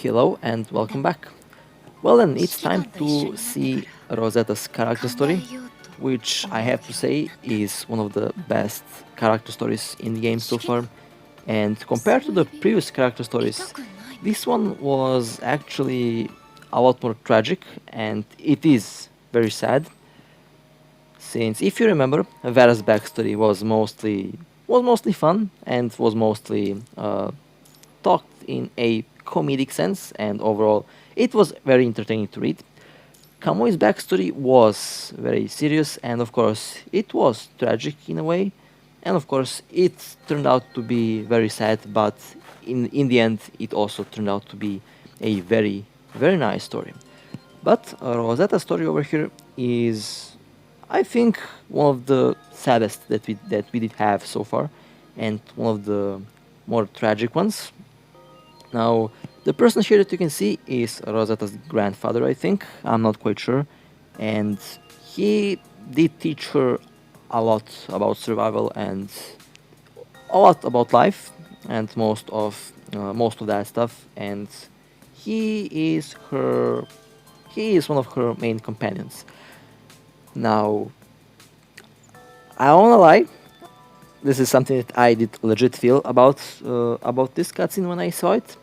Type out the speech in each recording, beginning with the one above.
Hello and welcome back. Well then, it's time to see Rosetta's character story, which I have to say is one of the best character stories in the game so far. And compared to the previous character stories, this one was actually a lot more tragic and it is very sad. Since if you remember, Vera's backstory was mostly fun and was mostly talked in a comedic sense, and overall, it was very entertaining to read. Kamui's backstory was very serious, and of course, it was tragic in a way, and of course, it turned out to be very sad, but in the end, it also turned out to be a very, very nice story. But Rosetta's story over here is, I think, one of the saddest that we did have so far, and one of the more tragic ones. Now, the person here that you can see is Rosetta's grandfather, I think. I'm not quite sure. And he did teach her a lot about survival and a lot about life and most of that stuff. And he is her he is one of her main companions. Now, I don't wanna lie, this is something that I did legit feel about this cutscene when I saw it.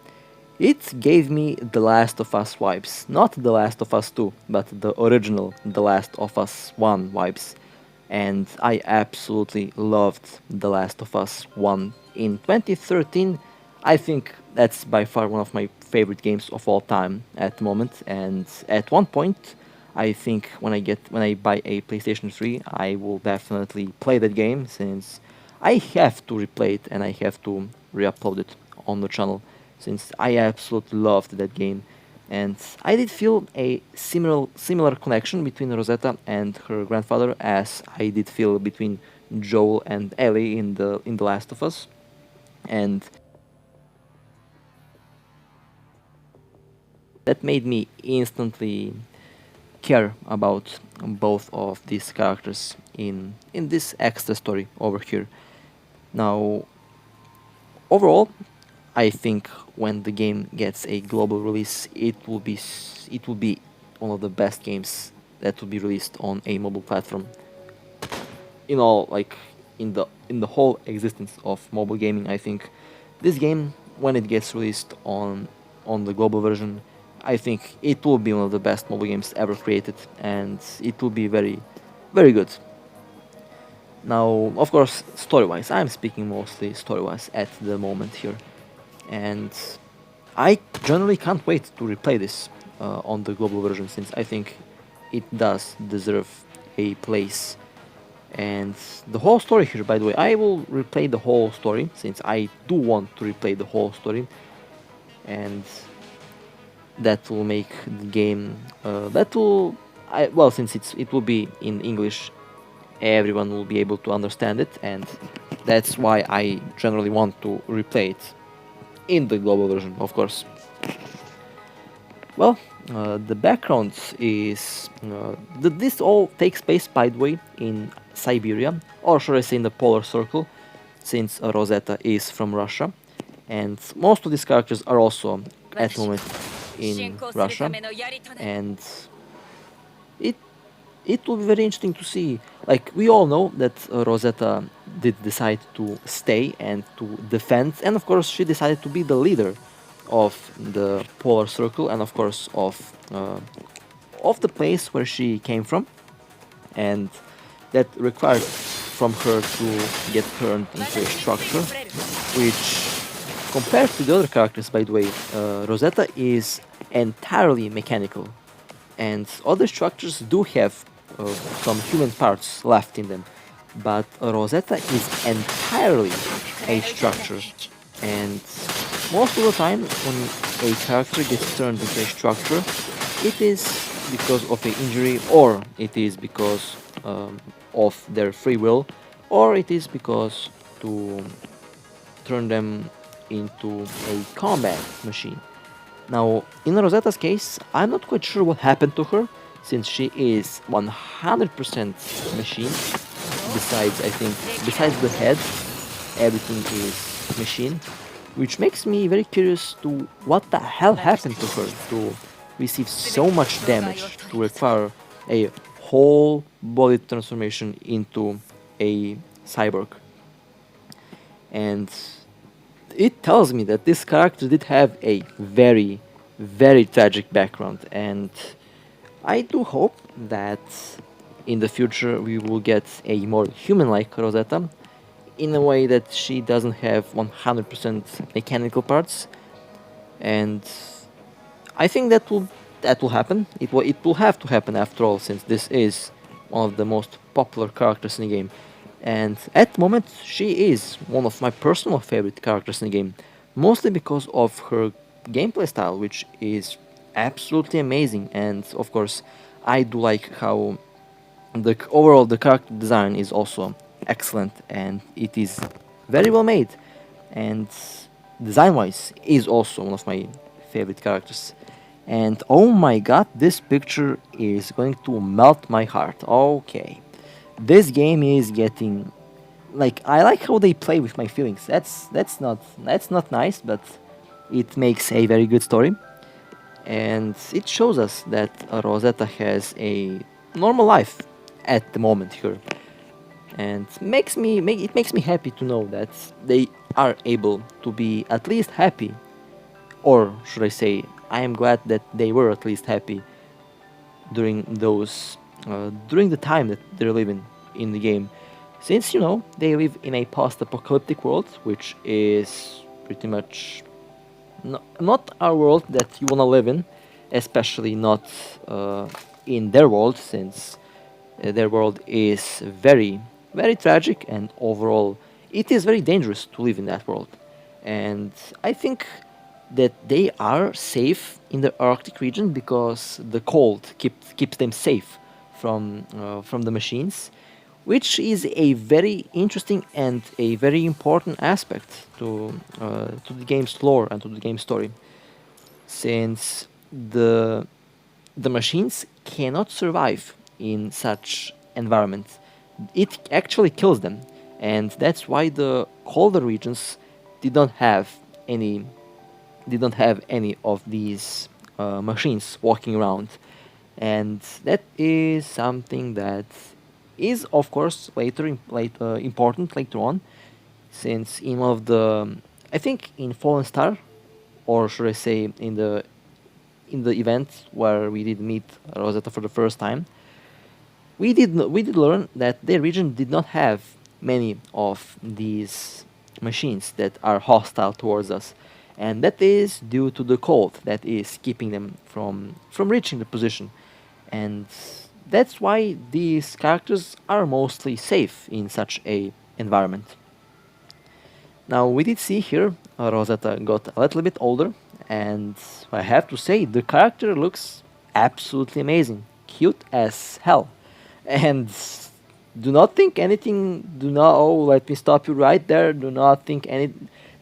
It gave me The Last of Us vibes. Not The Last of Us 2, but the original The Last of Us 1 vibes. And I absolutely loved The Last of Us 1 in 2013. I think that's by far one of my favorite games of all time at the moment. And at one point, I think when I buy a PlayStation 3, I will definitely play that game since I have to replay it and I have to re-upload it on the channel since I absolutely loved that game. And I did feel a similar connection between Rosetta and her grandfather as I did feel between Joel and Ellie in the Last of Us. And that made me instantly care about both of these characters in this extra story over here. Now, overall, I think when the game gets a global release, it will be one of the best games that will be released on a mobile platform. In all, like in the whole existence of mobile gaming, I think this game, when it gets released on the global version, I think it will be one of the best mobile games ever created, and it will be very, very good. Now, of course, story-wise, I'm speaking mostly story-wise at the moment here, and I generally can't wait to replay this on the global version since I think it does deserve a place. And the whole story here, by the way, I will replay the whole story since I do want to replay the whole story, and that will make the game. Well, since it will be in English, everyone will be able to understand it, and that's why I generally want to replay it in the global version, of course. Well, the background is this all takes place, by the way, in Siberia, or should I say in the polar circle, since Rosetta is from Russia, and most of these characters are also at the moment in Russia, and it it will be very interesting to see. Like, we all know that Rosetta did decide to stay and to defend, and of course she decided to be the leader of the polar circle, and of course of the place where she came from, and that required from her to get turned into a structure, which, compared to the other characters, by the way, Rosetta is entirely mechanical, and other structures do have some human parts left in them, but Rosetta is entirely a structure, and most of the time when a character gets turned into a structure, it is because of an injury, or it is because of their free will, or it is because to turn them into a combat machine. Now, in Rosetta's case, I'm not quite sure what happened to her, since she is 100% machine. Besides, I think, besides the head, everything is machine. which makes me very curious to what the hell happened to her to receive so much damage to require a whole body transformation into a cyborg. And it tells me that this character did have a very, very tragic background, and I do hope that in the future we will get a more human-like Rosetta, in a way that she doesn't have 100% mechanical parts, and I think that will happen. It will have to happen after all, since this is one of the most popular characters in the game. And at the moment, she is one of my personal favorite characters in the game, mostly because of her gameplay style, which is absolutely amazing. And of course, I do like how overall the character design is also excellent, and it is very well made. And design-wise, is also one of my favorite characters. And oh my god, this picture is going to melt my heart. Okay. This game is getting, like, I like how they play with my feelings. That's not nice, but it makes a very good story. And it shows us that Rosetta has a normal life at the moment here. And it makes me happy to know that they are able to be at least happy, or should I say, I am glad that they were at least happy during during the time that they're living in the game, since they live in a post-apocalyptic world, which is pretty much not our world that you wanna live in, especially not in their world, since their world is very, very tragic, and overall it is very dangerous to live in that world. And I think that they are safe in the Arctic region because the cold keeps them safe from the machines, which is a very interesting and a very important aspect to the game's lore and to the game's story, since the machines cannot survive in such environments. It actually kills them, and that's why the colder regions did not have any did not have any of these machines walking around. And that is something that is, of course, important later on, since in one of the, I think in Fallen Star, or should I say in the event where we did meet Rosetta for the first time, we did learn that their region did not have many of these machines that are hostile towards us, and that is due to the cold that is keeping them from reaching the position. And that's why these characters are mostly safe in such a environment. Now we did see here Rosetta got a little bit older, and I have to say the character looks absolutely amazing, cute as hell. And do not think anything. Do not. Oh, let me stop you right there. Do not think any.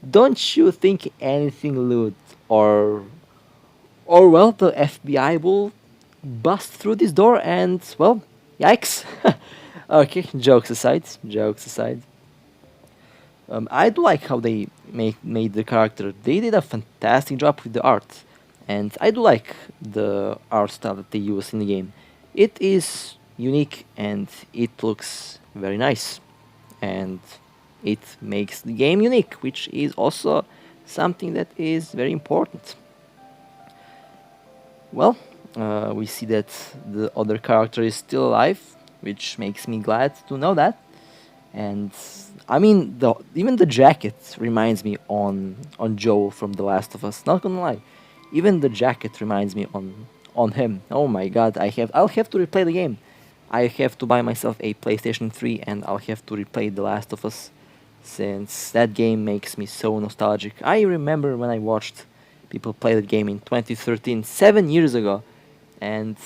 Don't you think anything lewd, or well, the FBI will bust through this door and, well, yikes. Okay, jokes aside. Jokes aside. I do like how they made the character. They did a fantastic job with the art, and I do like the art style that they use in the game. It is unique and it looks very nice, and it makes the game unique, which is also something that is very important. Well, we see that the other character is still alive, which makes me glad to know that. And I mean, even the jacket reminds me on Joel from The Last of Us. Not gonna lie, even the jacket reminds me on him. Oh my god, I'll have to replay the game. I have to buy myself a PlayStation 3 and I'll have to replay The Last of Us, since that game makes me so nostalgic. I remember when I watched people play the game in 2013, 7 years ago, and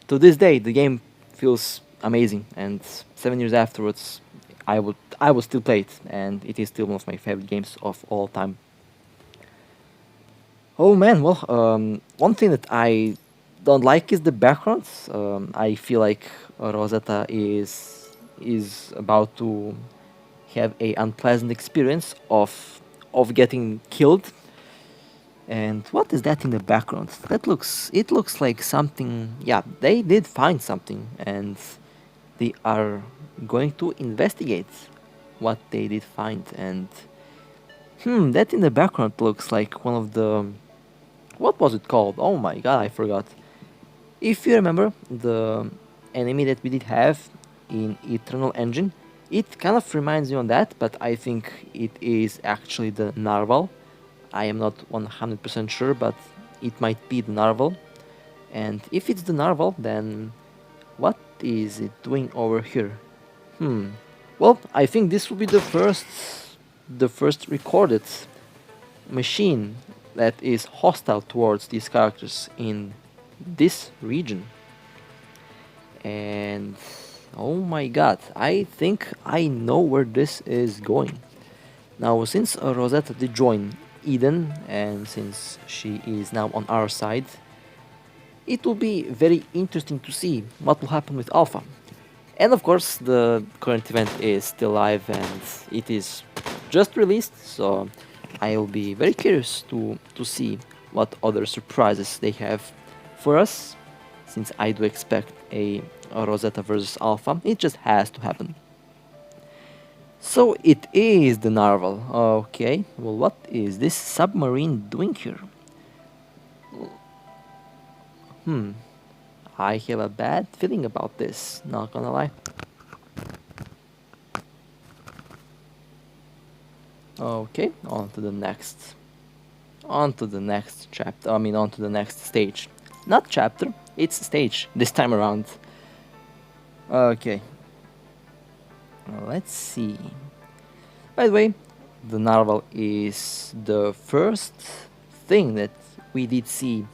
to this day the game feels amazing. And 7 years afterwards, I would still play it, and it is still one of my favorite games of all time. Oh man, well, one thing that I don't like is the backgrounds. I feel like Rosetta is about to have a unpleasant experience of of getting killed. And what is that in the background? It looks like something. Yeah, they did find something, and they are going to investigate what they did find. And that in the background looks like one of the, what was it called? Oh my god, I forgot. If you remember the enemy that we did have in Eternal Engine, it kind of reminds me on that, but I think it is actually the Narval. I am not 100% sure, but it might be the Narval. And if it's the Narval, then what is it doing over here? Well, I think this will be the first recorded machine that is hostile towards these characters in this region. And oh my god, I think I know where this is going. Now, since Rosetta did join Eden, and since she is now on our side, it will be very interesting to see what will happen with Alpha. And of course, the current event is still live and it is just released, so I will be very curious to see what other surprises they have for us, since I do expect a Rosetta versus Alpha. It just has to happen. So it is the Narval. Okay, well, what is this submarine doing here? I have a bad feeling about this, not gonna lie. Okay, on to the next. On to the next chapter, on to the next stage. Not chapter, it's stage this time around. Okay. Let's see. By the way, the Narval is the first thing that we did see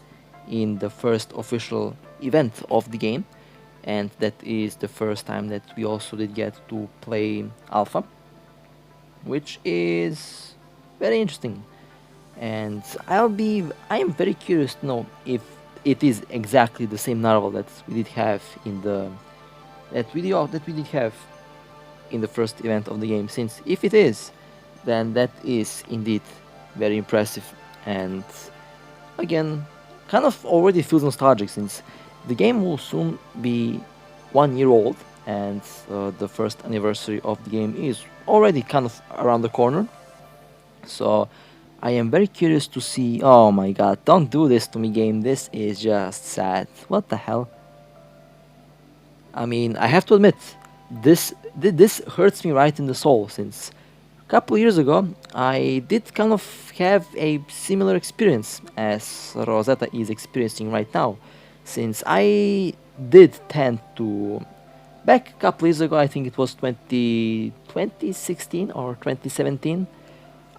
in the first official event of the game, and that is the first time that we also did get to play Alpha, which is very interesting. And I am very curious to know if it is exactly the same Narval that we did have in the that we did have in the first event of the game. Since if it is, then that is indeed very impressive, and again, kind of already feels nostalgic, since the game will soon be 1 year old, and the first anniversary of the game is already kind of around the corner. So I am very curious to see. Oh my god, don't do this to me, game. This is just sad. What the hell? I have to admit, this hurts me right in the soul, since a couple years ago I did kind of have a similar experience as Rosetta is experiencing right now, since I did tend to, back a couple years ago, I think it was 2016 or 2017,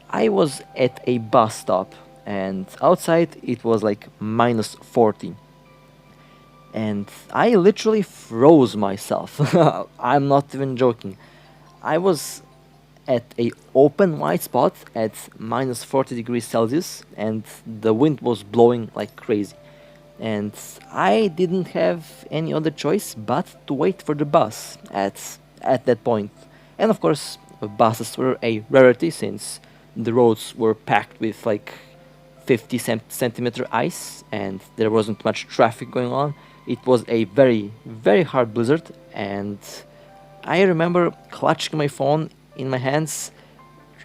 I was at a bus stop, and outside it was like minus 40, and I literally froze myself. I'm not even joking. I was at a open white spot at minus 40 degrees Celsius, and the wind was blowing like crazy. And I didn't have any other choice but to wait for the bus at that point. And of course, buses were a rarity, since the roads were packed with like 50 centimeter ice, and there wasn't much traffic going on. It was a very, very hard blizzard, and I remember clutching my phone in my hands,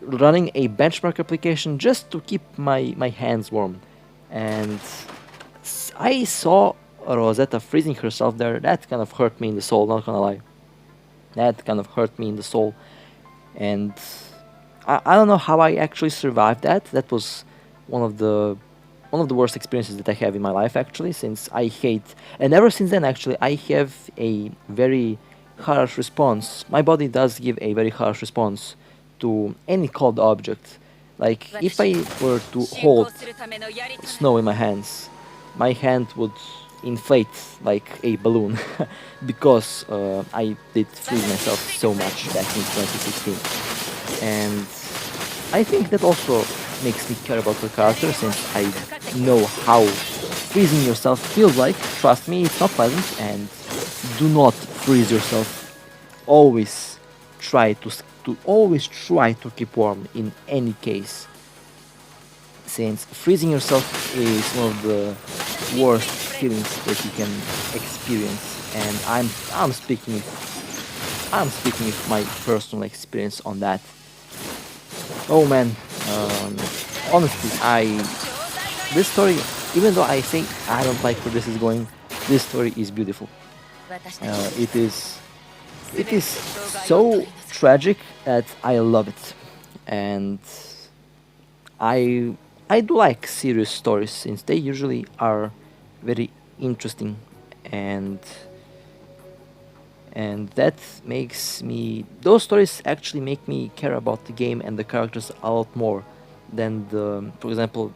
running a benchmark application just to keep my hands warm. And I saw Rosetta freezing herself there. That kind of hurt me in the soul, not gonna lie. That kind of hurt me in the soul. And I don't know how I actually survived that. That was one of the worst experiences that I have in my life, actually, since I hate, and ever since then, actually, I have a very harsh response. My body does give a very harsh response to any cold object. Like, if I were to hold snow in my hands, my hand would inflate like a balloon because I did freeze myself so much back in 2016. And I think that also makes me care about the character, since I know how freezing yourself feels like. Trust me, it's not pleasant, and do not freeze yourself. Always try to always try to keep warm in any case. since freezing yourself is one of the worst feelings that you can experience, and I'm speaking of my personal experience on that. Oh man, um, honestly, this story, even though I say I don't like where this is going, this story is beautiful. It is so tragic that I love it, and I I do like serious stories since they usually are very interesting, and that makes me those stories actually make me care about the game and the characters a lot more than the for example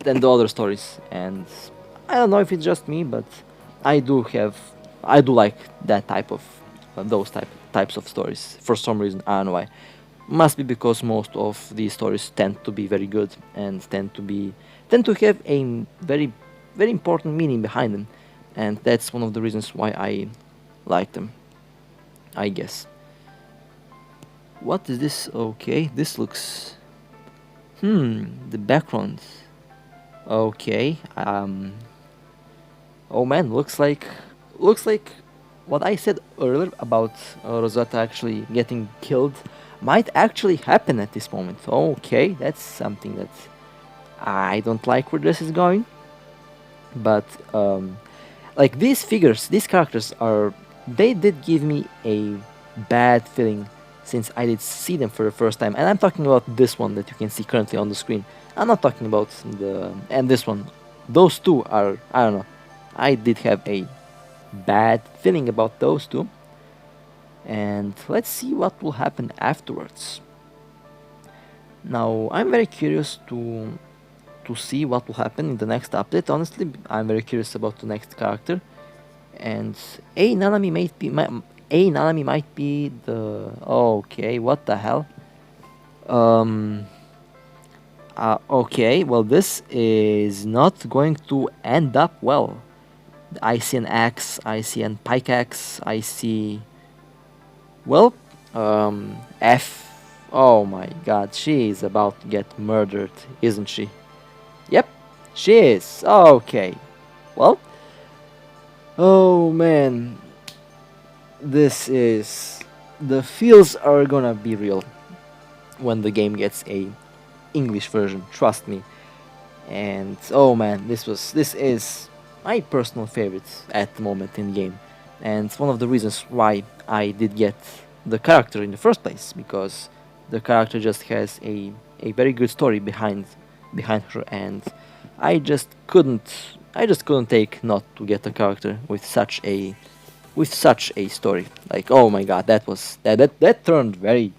than the other stories. And I don't know if it's just me, but I do have I do like that type of those types of stories for some reason. I don't know why. Must be because most of these stories tend to be very good and tend to have a very important meaning behind them, and that's one of the reasons why I like them, I guess. What is this? Okay, this looks the background. Okay. Oh man, looks like what I said earlier about Rosetta actually getting killed might actually happen at this moment. Okay, that's something that I don't like where this is going. But like these figures, these characters are they did give me a bad feeling since I did see them for the first time. And I'm talking about this one that you can see currently on the screen. I'm not talking about the and this one. Those two are I don't know. I did have a bad feeling about those two. And let's see what will happen afterwards. Now I'm very curious to see what will happen in the next update. Honestly, I'm very curious about the next character. And a Nanami might be the okay. What the hell? Um. Okay. Well, this is not going to end up well. I see an axe. I see an pickaxe. I see. Well, F. Oh my God, she is about to get murdered, isn't she? Yep, she is. Okay. Well. Oh man, this is the feels are gonna be real when the game gets a English version, trust me. And oh man, this is my personal favorite at the moment in the game, and it's one of the reasons why I did get the character in the first place, because the character just has a very good story behind her, and I just couldn't take not to get a character with such a story. Like, oh my god, that turned very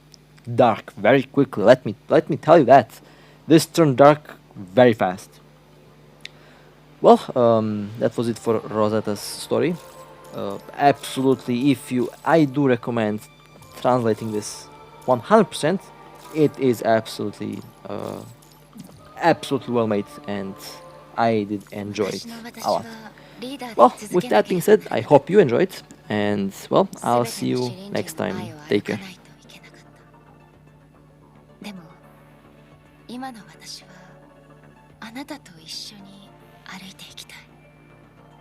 dark very quickly. Let me tell you that this turned dark very fast. Well, that was it for Rosetta's story. Absolutely, if you, I do recommend translating this 100%. It is absolutely well made, and I did enjoy it a lot. Well, with that being said, I hope you enjoyed, and well, I'll see you next time. Take care. でも今の私はあなたと一緒に歩いていきたい。